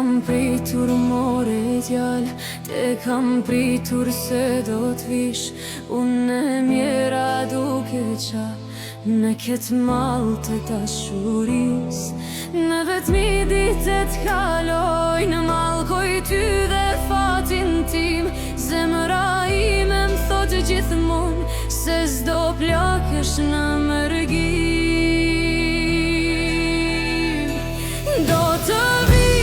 kam pritur more djallë, te kam pritur se do t'vish. Unë e mjera duke qa në ketë malë të dashuris. Në vetëmi ditet kaloj, në malkoj ty dhe fatin tim. Zemra ime më thotë gjithmonë se s'do plakësh në mërgim. Do të vish,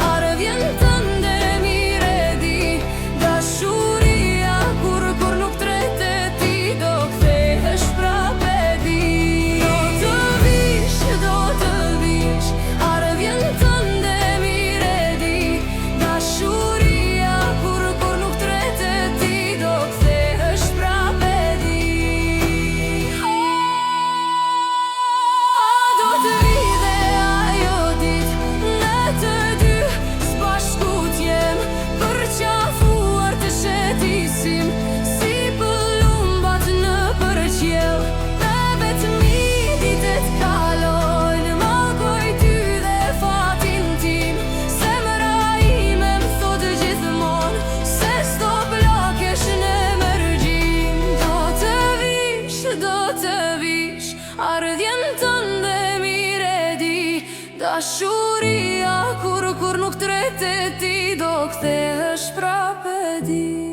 are vjen tënde mire di. Dashuria kur nuk trete ti, do kthehesh prape di. Do të vish, are vjen tënde mire di. Dashuria kur nuk trete ti, do kthehesh prape di. Do të vide ajo dit, ne të dy s'bashkut jem, për qafuar të shetisim, si pëllumbat në përqjell. Në vetëmi ditet kaloj, në malkoj ty dhe fatin tim. Zemra ime më thotë gjithmonë se s'do plakesh në mërgjim. Do të vish, ardhjen tënde mire di. Dashuria kur nuk trete ti, do kthehesh prape di.